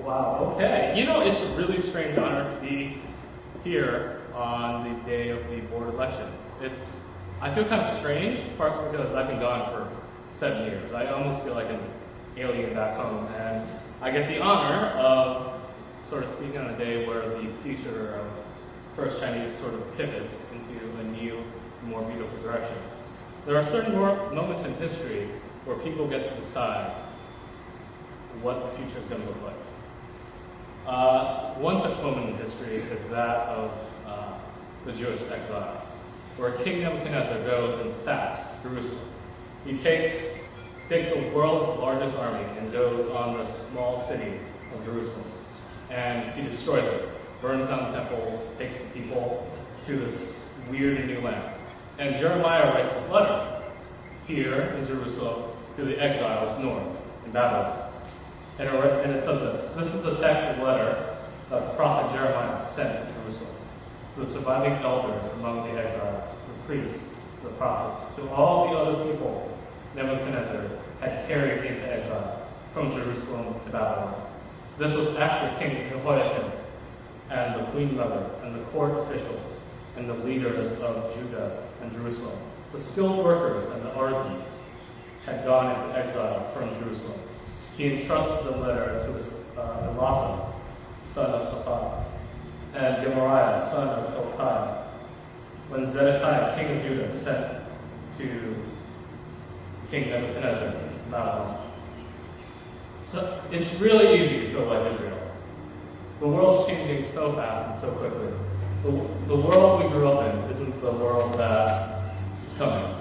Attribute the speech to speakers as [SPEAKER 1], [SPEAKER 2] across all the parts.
[SPEAKER 1] Wow, okay. You know, it's a really strange honor to be here on the day of the board elections. I feel kind of strange, partially because I've been gone for 7 years. I almost feel like an alien back home, and I get the honor of sort of speaking on a day where the future of First Chinese sort of pivots into a new, more beautiful direction. There are certain moments in history where people get to decide what the future is going to look like. One such moment in history is that of the Jewish exile, where King Nebuchadnezzar goes and sacks Jerusalem. He takes the world's largest army and goes on the small city of Jerusalem, and he destroys it, burns down the temples, takes the people to this weird and new land. And Jeremiah writes this letter here in Jerusalem to the exiles north in Babylon. And it says this. This is the text of the letter that the prophet Jeremiah sent to Jerusalem, to the surviving elders among the exiles, to the priests, to the prophets, to all the other people Nebuchadnezzar had carried into exile from Jerusalem to Babylon. This was after King Jehoiakim and the queen mother and the court officials and the leaders of Judah and Jerusalem, the skilled workers and the artisans, had gone into exile from Jerusalem. He entrusted the letter to Elisha, son of Shaphat, and Gemariah, son of Hilkiah, when Zedekiah, king of Judah, sent to King Nebuchadnezzar to Babylon. So it's really easy to feel like Israel. The world's changing so fast and so quickly. The world we grew up in isn't the world that is coming.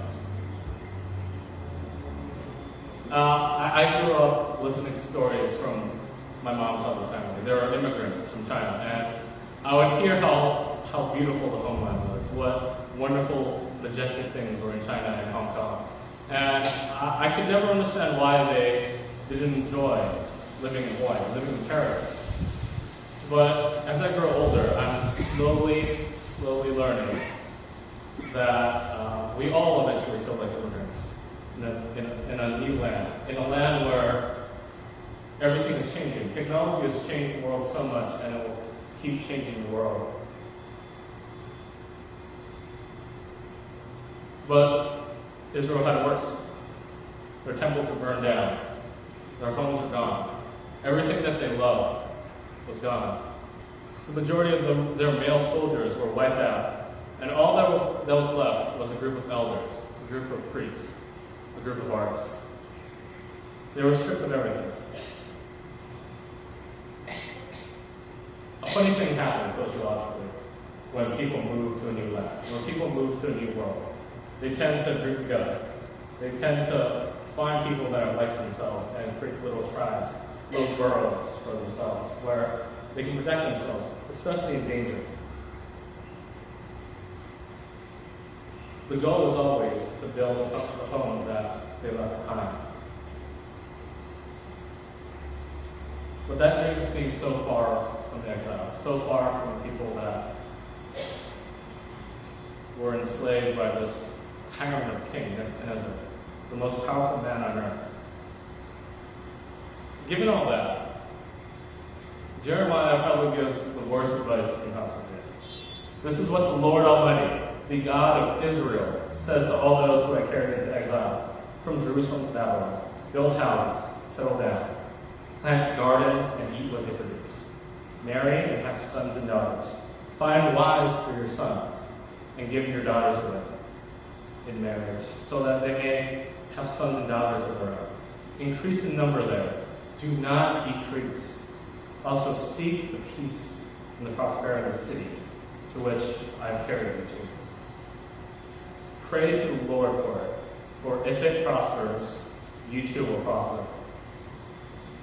[SPEAKER 1] I grew up listening to stories from my mom's side of the family. There are immigrants from China, and I would hear how beautiful the homeland was, what wonderful, majestic things were in China and Hong Kong. And I could never understand why they didn't enjoy living in Hawaii, living in paradise. But as I grow older, I'm slowly learning that we all eventually feel like immigrants in a new land, in a land where everything is changing. Technology has changed the world so much, and it will keep changing the world. But Israel had it worse. Their temples are burned down. Their homes are gone. Everything that they loved was gone. The majority of their male soldiers were wiped out, and all that was left was a group of elders, a group of priests, a group of artists. They were stripped of everything. A funny thing happens sociologically when people move to a new land, when people move to a new world. They tend to group together. They tend to find people that are like themselves and create little tribes, little burrows for themselves, where they can protect themselves, especially in danger. The goal is always to build the home that they left behind. But that dream seems so far from the exile, so far from the people that were enslaved by this tyrant of King Nebuchadnezzar, the most powerful man on earth. Given all that, Jeremiah probably gives the worst advice you can possibly give. This is what the Lord Almighty, the God of Israel, says to all those who are carried into exile from Jerusalem to Babylon. Build houses, settle down, plant gardens, and eat what they produce. Marry and have sons and daughters. Find wives for your sons, and give your daughters away in marriage, so that they may have sons and daughters of their own. Increase in number there. Do not decrease. Also seek the peace and the prosperity of the city to which I have carried you to. Pray to the Lord for it, for if it prospers, you too will prosper.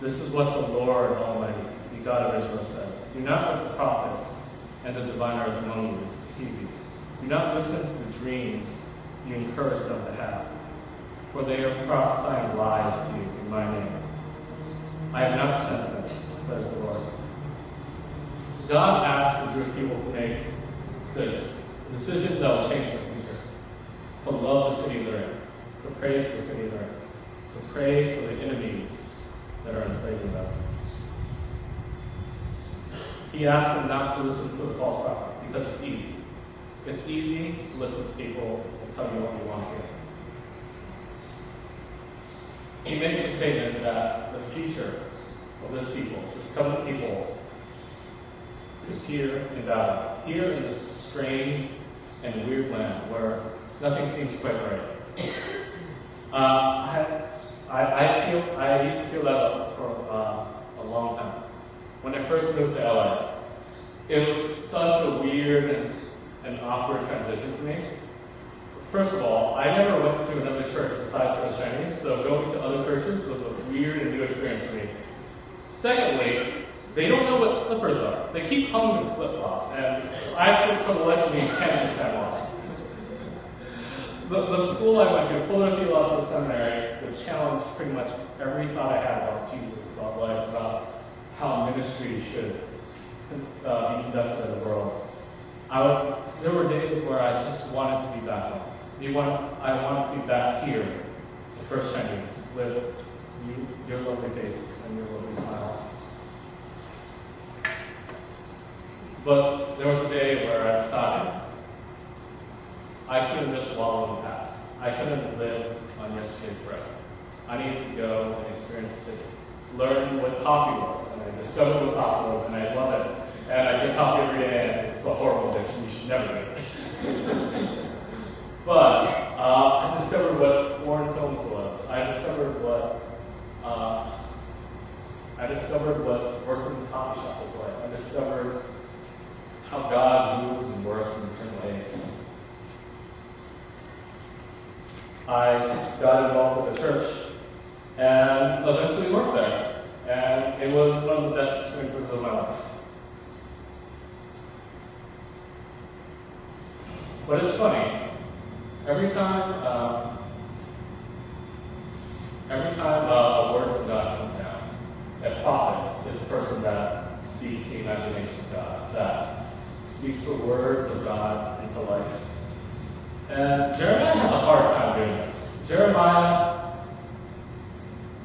[SPEAKER 1] This is what the Lord Almighty, the God of Israel, says. Do not let the prophets and the diviners among you deceive you. Do not listen to the dreams you encourage them to have, for they are prophesying lies to you in my name. I have not sent them, declares the Lord. God asks the Jewish people to make a decision that will change their future, to love the city they're in, to pray for the city they're in, to pray for the enemies that are enslaving them. He asked them not to listen to the false prophets because it's easy. It's easy to listen to people and tell you what you want to hear. He makes a statement that the future of this people, this covenant people, is here in Babylon, here in this strange and weird land where nothing seems quite right. I used to feel that for a long time. When I first moved to LA, it was such a weird and awkward transition for me. First of all, I never went to another church besides First Chinese, so going to other churches was a weird and new experience for me. Secondly, they don't know what slippers are. They keep calling them flip-flops, and I, for the life of me, can't understand why. The school I went to, Fuller Theological Seminary, would challenge pretty much every thought I had about Jesus, about life, about how ministry should be conducted in the world. There were days where I just wanted to be back home. I wanted to be back here, the First Chinese, with your lovely faces and your lovely smiles. But there was a day where I decided I couldn't just wallow in the past. I couldn't live on yesterday's bread. I needed to go and experience the city, learn what coffee was, and I discovered what coffee was, and I love it. And I drink coffee every day, and it's a horrible addiction. You should never do it. But I discovered what foreign films was. I discovered what working in a coffee shop was like. I discovered how God moves and works in different ways. I got involved with the church and eventually worked there. And it was one of the best experiences of my life. But it's funny. Every time a word from God comes down, a prophet is the person that speaks the imagination of God, that speaks the words of God into life. And Jeremiah has a hard time doing this. Jeremiah,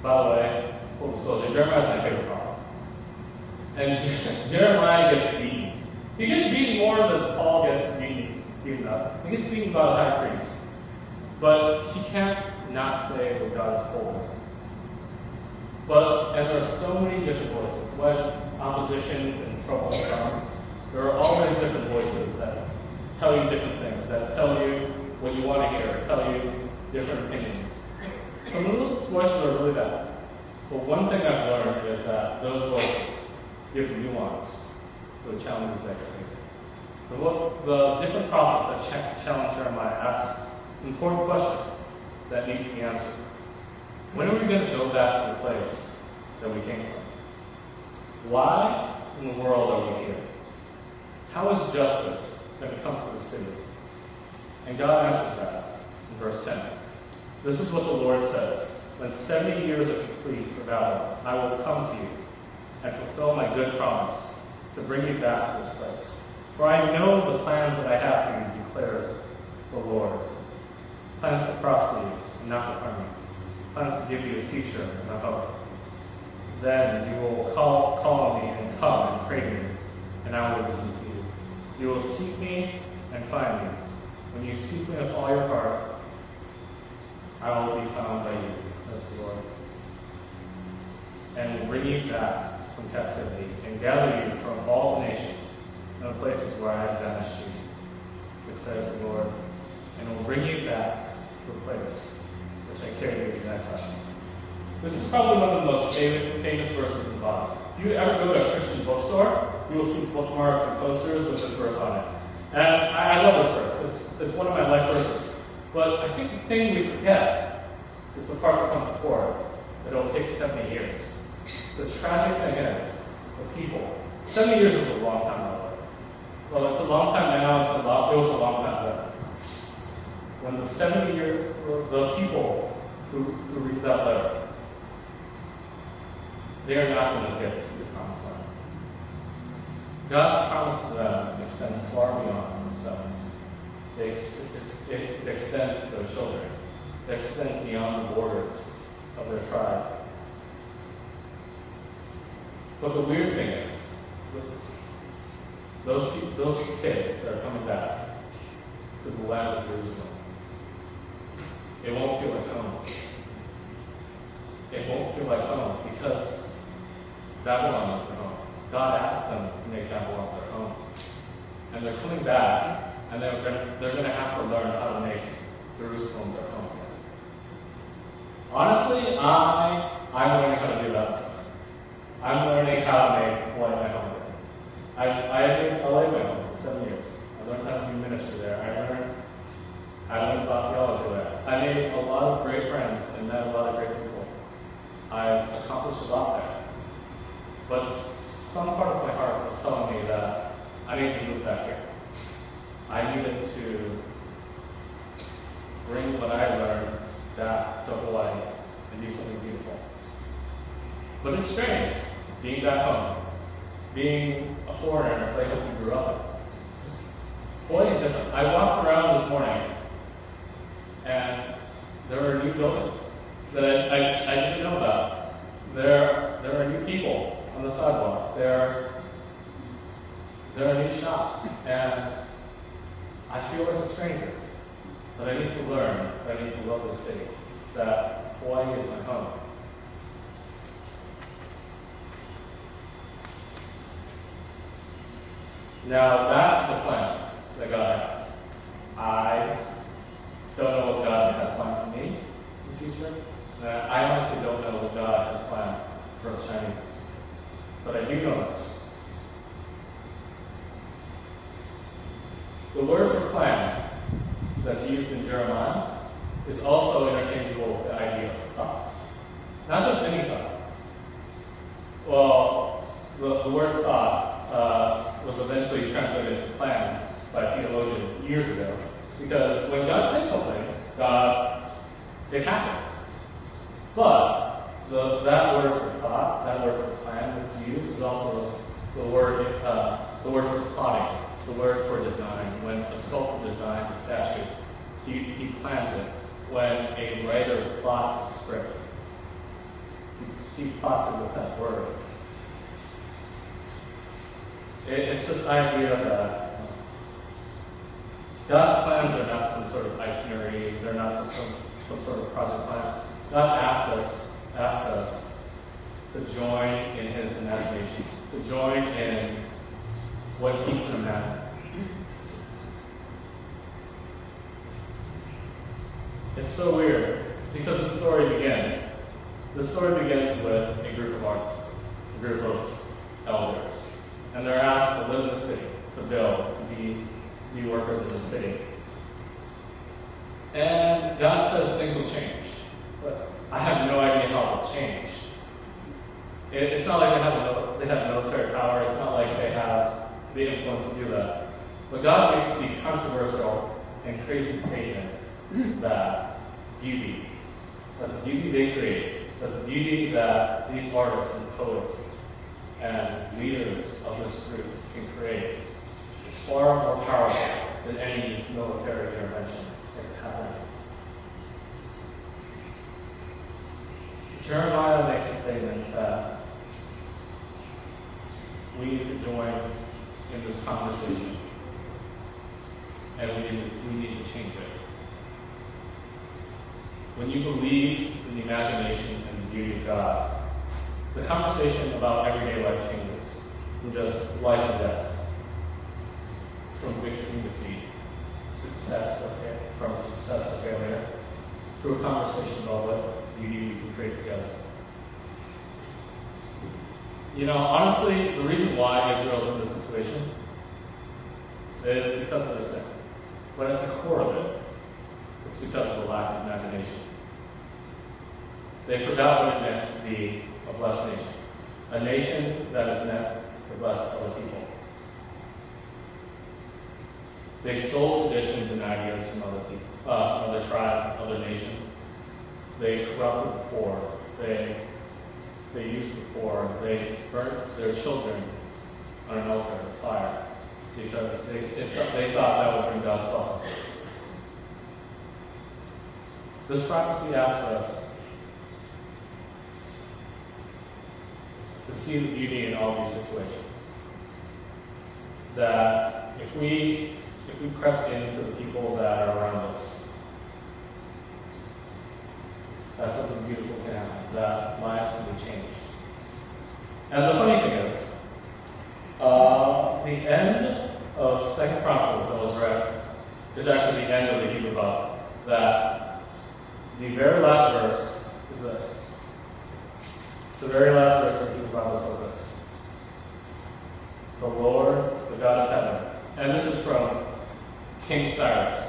[SPEAKER 1] by the way, full disclosure, Jeremiah is my favorite prophet. And Jeremiah gets beaten. He gets beaten more than Paul gets beaten up. He gets beaten by the high priest. But he can't not say what God has told him. And there are so many different voices. When oppositions and troubles come, there are always different voices that tell you different things, that tell you what you want to hear, tell you different opinions. Some of those voices are really bad. But one thing I've learned is that those voices give nuance to the challenges that you're facing. The different prophets that challenge Jeremiah ask important questions that need to be answered. When are we going to go back to the place that we came from? Why in the world are we here? How is justice going to come to the city? And God answers that in verse 10. This is what the Lord says. When 70 years are complete for Babylon, I will come to you and fulfill my good promise to bring you back to this place. For I know the plans that I have for you, declares the Lord. Plans to prosper you and not to harm you. Plans to give you a future and a hope. Then you will call on me and come and pray to me, and I will listen to you. You will seek me and find me. When you seek me with all your heart, I will be found by you, says the Lord. And will bring you back from captivity and gather you from all the nations and the places where I have banished you, declares the Lord. And will bring you back to a place which I carried you in exile. This is probably one of the most famous verses in the Bible. If you ever go to a Christian bookstore, you will see bookmarks and posters with this verse on it. And I love this verse. It's one of my life verses. But I think the thing we forget is the part that comes before it, that it will take 70 years. The tragic thing is, the people, 70 years is a long time ago. Well, it's a long time now, it was a long time then. When the people who read that letter, they are not going to get to the promised land. God's promise to them extends far beyond themselves. It extends to their children. It extends beyond the borders of their tribe. But the weird thing is, those kids that are coming back to the land of Jerusalem, it won't feel like home. It won't feel like home because Babylon is their home. God asked them to make Babylon their home. And they're coming back, and they're going to have to learn how to make Jerusalem their home again. Honestly, I'm learning how to do that stuff. I'm learning how to make Hawaii my home again. I lived in LA my home for 7 years. I learned how to do ministry there. I learned about theology there. I made a lot of great friends and met a lot of great people. I've accomplished a lot there. But some part of my heart was telling me that I needed to move back here. I needed to bring what I learned back to Hawaii and do something beautiful. But it's strange, being back home, being a foreigner in a place we grew up in. Hawaii is different. I walked around this morning, and there are new buildings that I didn't know about. There are new people on the sidewalk. There are new shops, and I feel like a stranger. But I need to learn, that I need to love this city, that Hawaii is my home. Now, that's the plans that God has. I don't know what God has planned for me in the future. I honestly don't know what God has planned for us Chinese. But I do know this. The word for plan that's used in Jeremiah is also interchangeable with the idea of thought. Not just any thought. Well, the word thought was eventually translated into plans by theologians years ago, because when God thinks something, it happens. But that word for thought, that word for plan that's used is also the word for plotting, the word for design. When a sculptor designs a statue, he plans it. When a writer plots a script, he plots it with that word. It's this idea that God's plans are not some sort of itinerary, they're not some sort of project plan. God asked us to join in his imagination, to join in what he can imagine. It's so weird, because the story begins with a group of artists, a group of elders. And they're asked to live in the city, to build, to be workers in the city. And God says things will change. But I have no idea how it will change. It's not like they have military power. It's not like they have the influence to do that. But God makes the controversial and crazy statement that the beauty they create, that the beauty that these artists and poets and leaders of this group can create is far more powerful than any military intervention that could happen. Jeremiah makes a statement that we need to join in this conversation, and we need to change it. When you believe in the imagination and the beauty of God, the conversation about everyday life changes from just life and death, from victory to defeat, from success to failure, to a conversation about what beauty we can create together. You know, honestly, the reason why Israel's in this situation is because of their sin. But at the core of it, it's because of a lack of imagination. They forgot what it meant to be a blessed nation. A nation that is meant to bless other people. They stole traditions and ideas from other people, from other tribes, other nations. They corrupted the poor. They used the poor. They burnt their children on an altar of fire because they thought that would bring God's blessing. This prophecy asks us to see the beauty in all these situations. that if we press into the people that are around us, that something beautiful can happen, that lives can be changed. And the funny thing is, the end of 2 Chronicles that was read is actually the end of the Hebrew Bible. That the very last verse is this. The very last verse of the Hebrew Bible says this. The Lord, the God of heaven. And this is from King Tyrants,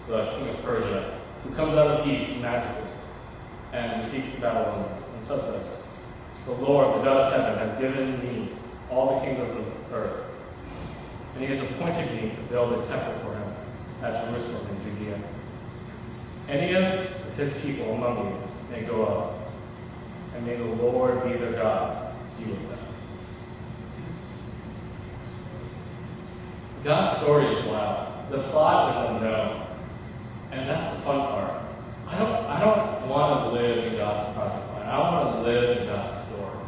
[SPEAKER 1] the king of Persia, who comes out of the east magically and defeats the Babylonians, and says this. The Lord, the God of heaven, has given me all the kingdoms of earth, and he has appointed me to build a temple for him at Jerusalem in Judea. Any of his people among you may go up, and may the Lord be their God, be with them. God's story is wild. The plot is unknown, and that's the fun part. I don't want to live in God's project line. I want to live in God's story.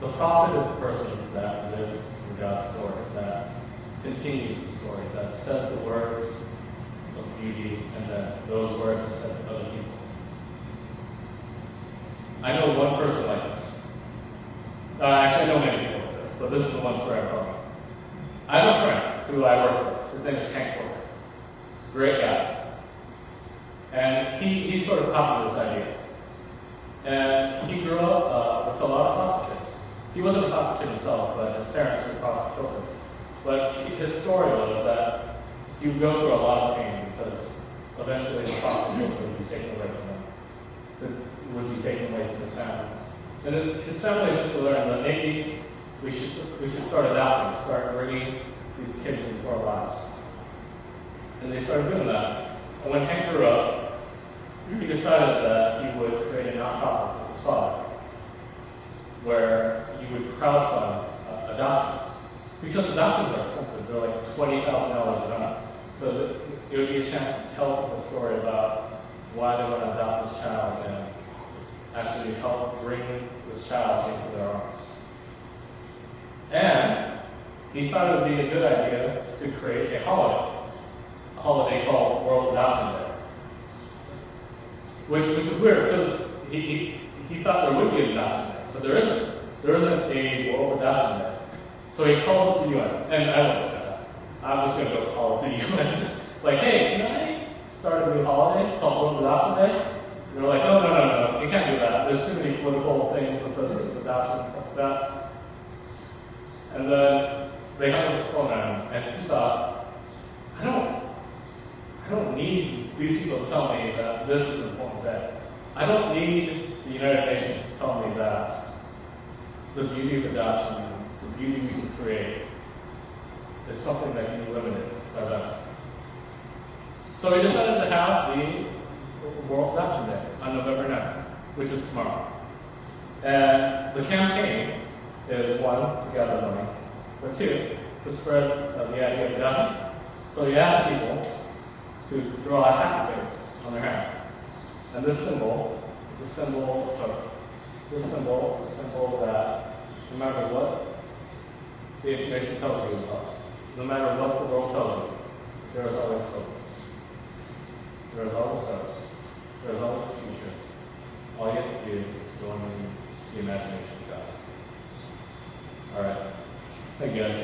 [SPEAKER 1] The prophet is the person that lives in God's story, that continues the story, that says the words of beauty, and that those words are said to other people. I know one person like this. Actually, I know many people like this, but this is the one story I brought up. I have a friend who I work with. His name is Hank Porter. He's a great guy. And he sort of popped with this idea. And he grew up with a lot of foster kids. He wasn't a foster kid himself, but his parents were foster children. But his story was that he would go through a lot of pain because eventually the foster children would be taken away from him. Would be taken away from his family. And then his family eventually learned that maybe we should start adopting, start bringing these kids into our lives. And they started doing that. And when Hank grew up, he decided that he would create a nonprofit with his father, where he would crowdfund adoptions. Because adoptions are expensive. They're like $20,000 a month. So it would be a chance to tell people a story about why they want to adopt this child and actually help bring this child into their arms. And he thought it would be a good idea to create a holiday called World Adoption Day. Which is weird because he thought there would be an adoption day, but there isn't. There isn't a World Adoption Day. So he calls up the UN, and I won't say that. I'm just going to go call up the UN. Like, hey, can I start a new holiday called World Adoption Day? And they're like, no, you can't do that. There's too many political things associated with adoption and stuff like that. And then they hung up the phone on him, and he thought, I don't need these people to tell me that this is an important day. I don't need the United Nations to tell me that the beauty of adoption, the beauty we can create, is something that can be limited by them. So he decided to have the World Adoption Day on November 9th, which is tomorrow. And the campaign is, one, to gather money, but two, to spread the idea of adoption. So he asked people to draw a happy face on their hand. And this symbol is a symbol of hope. This symbol is a symbol that no matter what the information tells you about, no matter what the world tells you, there is always hope. There is always hope. There is always a future. All you have to do is go in the imagination of God. All right. Thank you guys.